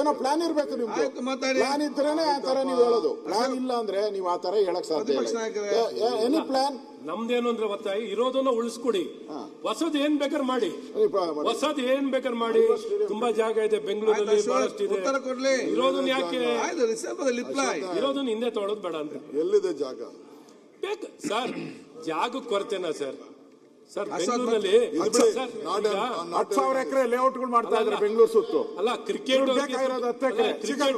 ಏನೋ ಪ್ಲಾನ್ ಇರ್ಬೇಕು ನಿಮ್ದು. ಪ್ಲಾನ್ ಇದ್ರೇನೆ ಆ ತರ ನೀವು ಹೇಳೋದು. ಪ್ಲಾನ್ ಇಲ್ಲ ಅಂದ್ರೆ ನೀವು ಆ ತರ ಹೇಳಕ್ ಸಾಧ್ಯ ಇಲ್ಲ. ಎನಿ ಪ್ಲಾನ್ ನಮ್ದೇನು ಅಂದ್ರೆ ಒತ್ತಾಯ ಇರೋದನ್ನ ಉಳಿಸ್ಕೊಡಿ, ಹೊಸದ್ ಏನ್ ಬೇಕಾದ್ರೆ ಮಾಡಿ, ಹೊಸದ್ ಏನ್ ಬೇಕಾದ್ರೆ ಮಾಡಿ. ತುಂಬಾ ಜಾಗ ಇದೆ ಬೆಂಗಳೂರಲ್ಲಿ, ಬಹಳಷ್ಟು ಇದೆ. ಇರೋದನ್ನ ಯಾಕೆ ಇರೋದನ್ನ ಹಿಂದೆ ತೊಗೊಳೋದು ಬೇಡ ಅಂತ. ಎಲ್ಲಿದೆ ಜಾಗ? ಬೇಕು ಸರ್, ಜಾಗ ಕೊರತೆನಾ ಸರ್? ಸರ್ ಬೆಂಗಳೂರಲ್ಲಿ 10,000 ಎಕರೆ ಲೇಔಟ್ಗಳು ಮಾಡ್ತಾ ಇದ್ದಾರೆ ಬೆಂಗಳೂರು ಸುತ್ತು. ಅಲ್ಲ ಕ್ರಿಕೆಟ್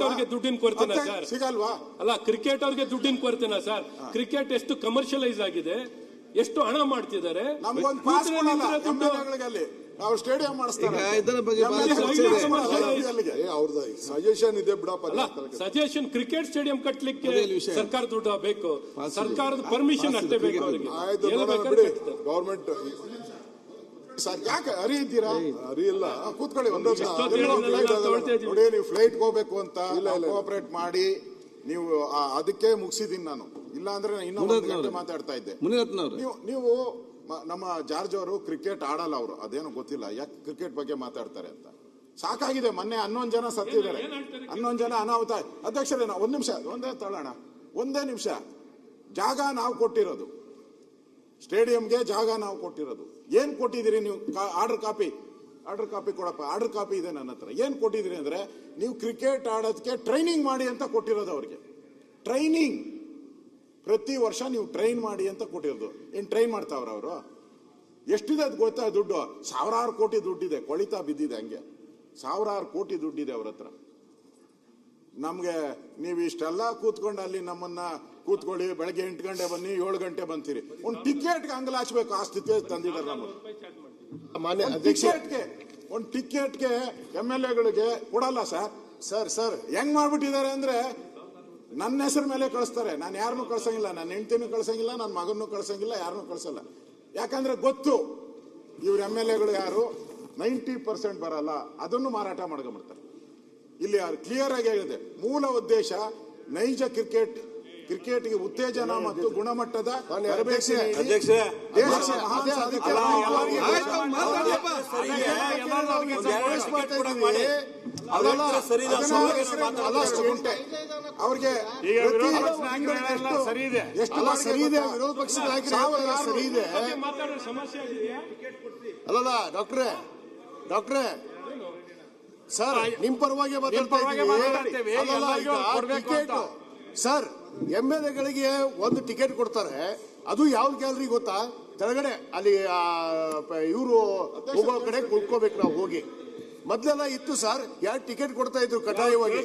ಅವ್ರಿಗೆ ದುಡ್ಡಿನ ಕೊರತೆನಾ ಸರ್? ಸಿಗಲ್ವಾ? ಅಲ್ಲ ಕ್ರಿಕೆಟ್ ಅವ್ರಿಗೆ ದುಡ್ಡಿನ ಕೊರತೆನಾ ಸರ್? ಕ್ರಿಕೆಟ್ ಎಷ್ಟು ಕಮರ್ಷಿಯಲೈಸ್ ಆಗಿದೆ, ಎಷ್ಟು ಹಣ ಮಾಡ್ತಿದ್ದಾರೆ. ನಮ್ಗೊಂದು ಪಾಸ್ ಕೊಡಲ್ಲ, ನಾವು ಸ್ಟೇಡಿಯಂ ಮಾಡಿಸ್ತಾರೆ. ಅವ್ರದ್ದು ಸಜೆಷನ್ ಇದೆ ಬಿಡಪ್ಪ. ಸಜೆಷನ್ ಕ್ರಿಕೆಟ್ ಸ್ಟೇಡಿಯಂ ಕಟ್ಟಲಿಕ್ಕೆ ಸರ್ಕಾರ ದುಡ್ಡು ಬೇಕು, ಸರ್ಕಾರದ ಪರ್ಮಿಷನ್ ಅಷ್ಟೇ ಬೇಕು ಅವರಿಗೆ. ಗವರ್ಮೆಂಟ್ ಸರ್ ಯಾಕೆ ಅರಿ ಇದ್ದೀರಾ? ಅರಿ ಇಲ್ಲ, ಕೂತ್ಕೊಳ್ಳಿ. ನೋಡಿ ನೀವು ಫ್ಲೈಟ್ ಹೋಗ್ಬೇಕು ಅಂತ ಕೋಆಪರೇಟ್ ಮಾಡಿ ನೀವು ಅದಕ್ಕೆ ಮುಗಿಸಿದೀನಿ ನಾನು. ಇಲ್ಲ ಅಂದ್ರೆ ಇನ್ನೊಂದು ಗಂಟೆ ಮಾತಾಡ್ತಾ ಇದ್ದೆ. ನೀವು ನಮ್ಮ ಜಾರ್ಜ್ ಅವರು ಕ್ರಿಕೆಟ್ ಆಡಲ್ಲ, ಅವರು ಅದೇನೋ ಗೊತ್ತಿಲ್ಲ ಯಾಕೆ ಕ್ರಿಕೆಟ್ ಬಗ್ಗೆ ಮಾತಾಡ್ತಾರೆ ಅಂತ. ಸಾಕಾಗಿದೆ. ಮೊನ್ನೆ 11 ಜನ ಸತ್ತಿದ್ದಾರೆ, 11 ಜನ ಅನಾಹುತ. ಅಧ್ಯಕ್ಷರೇ ಒಂದ್ ನಿಮಿಷ, ಒಂದೇ ನಿಮಿಷ. ಜಾಗ ನಾವು ಕೊಟ್ಟಿರೋದು, ಸ್ಟೇಡಿಯಂಗೆ ಜಾಗ ನಾವು ಕೊಟ್ಟಿರೋದು. ಏನ್ ಕೊಟ್ಟಿದ್ದೀರಿ ನೀವು? ಆರ್ಡರ್ ಕಾಪಿ ಕೊಡಪ್ಪ. ಆರ್ಡರ್ ಕಾಪಿ ಇದೆ ನನ್ನ ಹತ್ರ. ಏನ್ ಕೊಟ್ಟಿದ್ದೀರಿ ಅಂದ್ರೆ ನೀವು ಕ್ರಿಕೆಟ್ ಆಡೋದಕ್ಕೆ ಟ್ರೈನಿಂಗ್ ಮಾಡಿ ಅಂತ ಕೊಟ್ಟಿರೋದು ಅವ್ರಿಗೆ. ಟ್ರೈನಿಂಗ್ ಪ್ರತಿ ವರ್ಷ ನೀವು ಟ್ರೈನ್ ಮಾಡಿ ಅಂತ ಕೊಟ್ಟಿರೋದು. ಏನ್ ಟ್ರೈನ್ ಮಾಡ್ತಾವ್ರ ಅವರು? ಎಷ್ಟಿದೆ ಅದು ಗೊತ್ತಾ? ದುಡ್ಡು ಸಾವಿರಾರು ಕೋಟಿ ದುಡ್ಡಿದೆ, ಕೊಳಿತಾ ಬಿದ್ದಿದೆ ಹಂಗೆ. ಸಾವಿರಾರು ಕೋಟಿ ದುಡ್ಡಿದೆ ಅವ್ರ ಹತ್ರ. ನಮ್ಗೆ ನೀವು ಇಷ್ಟೆಲ್ಲ ಕೂತ್ಕೊಂಡು ಅಲ್ಲಿ ನಮ್ಮನ್ನ ಕೂತ್ಕೊಳ್ಳಿ, ಬೆಳಗ್ಗೆ 8 ಗಂಟೆ ಬನ್ನಿ, 7 ಗಂಟೆ ಬಂತೀರಿ. ಒಂದು ಟಿಕೆಟ್ಗೆ ಅಂಗಲಾಚ್ಬೇಕು, ಆ ಸ್ಥಿತಿ ತಂದಿದ್ದಾರೆ ನಮಗೆ. ಒಂದು ಟಿಕೆಟ್ಗೆ MLA ಗಳಿಗೆ ಕೊಡಲ್ಲ ಸರ್. ಹೆಂಗ್ ಮಾಡ್ಬಿಟ್ಟಿದ್ದಾರೆ ಅಂದ್ರೆ ನನ್ನ ಹೆಸರು ಮೇಲೆ ಕಳಿಸ್ತಾರೆ. ನಾನು ಯಾರನ್ನೂ ಕಳ್ಸಂಗಿಲ್ಲ, ನನ್ನ ಹೆಂಡತಿನೂ ಕಳ್ಸಂಗಿಲ್ಲ, ನನ್ನ ಮಗನೂ ಕಳ್ಸಂಗಿಲ್ಲ, ಯಾರನ್ನೂ ಕಳ್ಸಲ್ಲ. ಯಾಕಂದ್ರೆ ಗೊತ್ತು ಇವ್ರ MLA ಗಳು ಯಾರು 90% ಬರಲ್ಲ, ಅದನ್ನು ಮಾರಾಟ ಮಾಡ್ಕೊಂಡ್ಬಿಡ್ತಾರೆ. ಇಲ್ಲಿ ಕ್ಲಿಯರ್ ಆಗಿ ಹೇಳಿದೆ, ಮೂಲ ಉದ್ದೇಶ ನೈಜ ಕ್ರಿಕೆಟ್ಗೆ ಉತ್ತೇಜನ ಮತ್ತು ಗುಣಮಟ್ಟದ ತರಬೇತಿ ಅವ್ರಿಗೆ ಎಷ್ಟು ಸರಿ ಇದೆ. ವಿರೋಧ ಪಕ್ಷದ ಸರಿ ಇದೆ ಅಲ್ಲಲ್ಲ ಡಾಕ್ಟ್ರೇ ಸರ್, ನಿಮ್ ಪರವಾಗಿ ಮಾತಾಡ್ತೇವೆ. ಸರ್, MLA ಗಳಿಗೆ ಒಂದು ಟಿಕೆಟ್ ಕೊಡ್ತಾರೆ. ಅದು ಯಾವ ಗ್ಯಾಲರಿ ಗೊತ್ತಾ? ಕೆಳಗಡೆ ಅಲ್ಲಿ ಇವರು ಹೋಗೋ ಕಡೆ ಕುಳ್ಕೋಬೇಕು ನಾವು ಹೋಗಿ. ಮೊದ್ಲೆಲ್ಲ ಇತ್ತು ಸರ್, 2 ಟಿಕೆಟ್ ಕೊಡ್ತಾ ಇದ್ರು ಕಡ್ಡಾಯವಾಗಿ.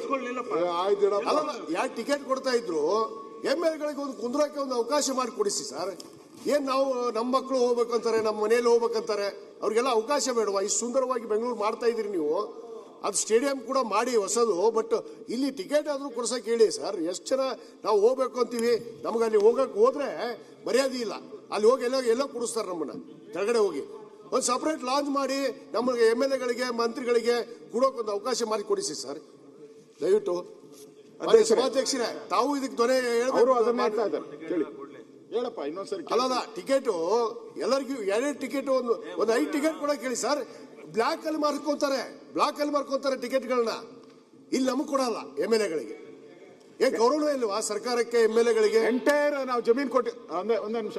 ಅಲ್ಲ, 2 ಟಿಕೆಟ್ ಕೊಡ್ತಾ ಇದ್ರು. MLA ಗಳಿಗೆ ಒಂದು ಕುಂದ್ರಕ್ಕೆ ಒಂದು ಅವಕಾಶ ಮಾಡಿ ಕೊಡಿಸಿ ಸರ್. ಏನ್ ನಾವು ನಮ್ಮ ಮಕ್ಕಳು ಹೋಗ್ಬೇಕಂತಾರೆ, ನಮ್ಮ ಮನೇಲಿ ಹೋಗ್ಬೇಕಂತಾರೆ, ಅವ್ರಿಗೆಲ್ಲ ಅವಕಾಶ ಬೇಡವಾ? ಇಷ್ಟು ಸುಂದರವಾಗಿ ಬೆಂಗಳೂರು ಮಾಡ್ತಾ ಇದ್ರಿ ನೀವು. ಅದು ಸ್ಟೇಡಿಯಂ ಕೂಡ ಮಾಡಿ ಹೊಸದು, ಬಟ್ ಇಲ್ಲಿ ಟಿಕೆಟ್ ಆದ್ರೂ ಕೊಡ್ಸಕ್ ಹೇಳಿ ಸರ್. ಎಷ್ಟು ಜನ ನಾವು ಹೋಗ್ಬೇಕು ಅಂತೀವಿ, ನಮ್ಗೆ ಅಲ್ಲಿ ಹೋದ್ರೆ ಮರ್ಯಾದೆ ಇಲ್ಲ. ಅಲ್ಲಿ ಹೋಗಿ ಎಲ್ಲೋ ಕೊಡಿಸ್ತಾರೆ ನಮ್ಮನ್ನ. ಕೆಳಗಡೆ ಹೋಗಿ ಒಂದು ಸಪರೇಟ್ ಲಾಂಚ್ ಮಾಡಿ ನಮಗೆ MLA ಗಳಿಗೆ ಮಂತ್ರಿಗಳಿಗೆ ಕೊಡೋಕೊಂದು ಅವಕಾಶ ಮಾಡಿ ಕೊಡಿಸಿ ಸರ್, ದಯವಿಟ್ಟು. ಸಭಾಧ್ಯಕ್ಷರೇ, ತಾವು ಇದಕ್ಕೆ ದೊರೆ ಹೇಳಪ್ಪ ಇನ್ನೊಂದ್ಸರಿ. ಅಲ್ಲ, ಟಿಕೆಟ್ ಎಲ್ಲರಿಗೂ 2 ಟಿಕೆಟ್, ಒಂದು 5 ಟಿಕೆಟ್ ಕೊಡಕ್ ಹೇಳಿ ಸರ್. ಬ್ಲಾಕ್ ಅಲ್ಲಿ ಮಾರ್ಕೊಂತಾರೆ ಟಿಕೆಟ್ಗಳನ್ನ. ಇಲ್ಲಿ ನಮಗ್ ಕೊಡಲ್ಲ MLA ಗಳಿಗೆ. ಏನ್ ಗೌರವ ಇಲ್ವಾ ಸರ್ಕಾರಕ್ಕೆ MLA ಗಳಿಗೆ? ಎಂಟೈರ್ ನಾವು ಜಮೀನ್ ಕೊಟ್ಟಿ ಒಂದೇ ನಿಮಿಷ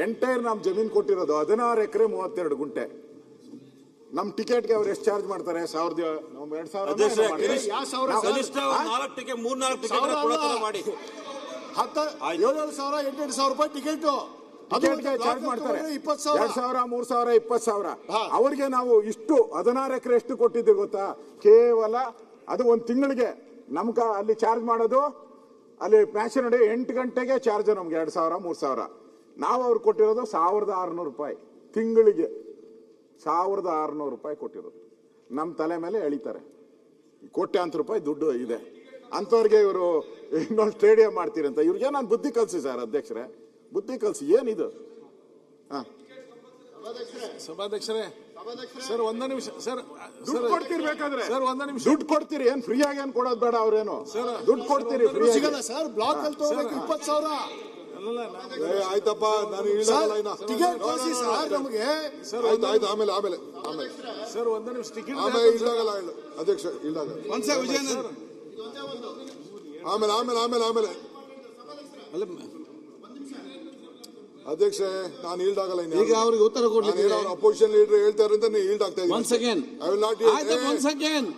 ಎಂಟೈರ್ ನಾವು ಜಮೀನ್ ಕೊಟ್ಟಿರೋದು 16 ಎಕರೆ 32 ಗುಂಟೆ. ನಮ್ ಟಿಕೆಟ್ಗೆ ಅವ್ರು ಎಷ್ಟು ಚಾರ್ಜ್ ಮಾಡ್ತಾರೆ? 2,000 7,000 ರೂಪಾಯಿ ಟಿಕೆಟ್ ಚಾರ್ಜ್ ಮಾಡ್ತಾರೆ. 20,000, 3,000, 20,000. ಅವ್ರಿಗೆ ನಾವು ಇಷ್ಟು 16 ಎಕರೆ ಎಷ್ಟು ಕೊಟ್ಟಿದ್ದೀವಿ ಗೊತ್ತಾ? ಕೇವಲ ಅದು ಒಂದು ತಿಂಗಳಿಗೆ ನಮ್ಗ ಅಲ್ಲಿ ಚಾರ್ಜ್ ಮಾಡೋದು. ಅಲ್ಲಿ ಮ್ಯಾಚ್ ನೋಡಿ 8 ಗಂಟೆಗೆ ಚಾರ್ಜ್ ನಮ್ಗೆ 2,000, 3,000. ನಾವು ಅವ್ರು ಕೊಟ್ಟಿರೋದು 1,600 ರೂಪಾಯಿ ತಿಂಗಳಿಗೆ. 1,600 ರೂಪಾಯಿ ಕೊಟ್ಟಿರೋದು. ನಮ್ಮ ತಲೆ ಮೇಲೆ ಎಳಿತಾರೆ. ಕೋಟ್ಯಾಂತರ ರೂಪಾಯಿ ದುಡ್ಡು ಇದೆ ಅಂತವ್ರಿಗೆ. ಇವರು ಇನ್ನೊಂದು ಸ್ಟೇಡಿಯಂ ಮಾಡ್ತೀರಿ ಅಂತ ಇವ್ರಿಗೆ ನಾನು ಬುದ್ಧಿ ಕಲ್ಸಿ ಸರ್. ಅಧ್ಯಕ್ಷರೇ, ಬುದ್ಧಿ ಕಲ್ಸಿ. ಏನಿದು? ಸಭಾಧ್ಯಕ್ಷರೇ ಸರ್, ಒಂದೇ ನಿಮಿಷ ಸರ್. ದುಡ್ಡು ಕೊಡ್ತಿರ್ಬೇಕಾದ್ರೆ ಸರ್, ಒಂದೇ ನಿಮಿಷ. ದುಡ್ಡು ಕೊಡ್ತೀರಿ, ಏನ್ ಫ್ರೀ ಆಗಿ ಏನ್ ಕೊಡೋದು ಬೇಡ. ಅವ್ರೇನು ದುಡ್ಡು ಕೊಡ್ತೀರಿ, ಫ್ರೀ ಸಿಗಲ್ಲ ಸರ್. ಬ್ಲಾಕ್ ಅಲ್ಲಿ ತಗೋಬೇಕು 20,000. ಆಯ್ತಪ್ಪ ನಾನು ಈಲ್ಡಾಗಲ್ಲ ಇನ್ನ ಟಿಕೆಟ್ ಕೊಡಿಸಿ ಸರ್ ನಮಗೆ. ಆಯ್ತು ಆಮೇಲೆ ಸರ್ ಒಂದೇ ನಿಮಿಷ ಟಿಕೆಟ್ ಆಮೇಲೆ ಈಲ್ಡಾಗಲ್ಲ ಅಧ್ಯಕ್ಷ ಈಲ್ಡಾಗಲ್ಲ ಆಮೇಲೆ ಅಧ್ಯಕ್ಷ ನಾನು ಈಲ್ಡ್ ಆಗಲ್ಲ ಈಗ ಅವ್ರಿಗೆ ಉತ್ತರ ಕೊಡ್ಲಿಕ್ಕೆ ಅಪೋಸಿಷನ್ ಲೀಡರ್ ಹೇಳ್ತಾರೆ ಅಂತ ನೀವು ಈಲ್ಡ್ ಆಗ್ತಾ once again I will not ಆಯ್ತು ಒನ್ಸ್ ಅಗೇನ್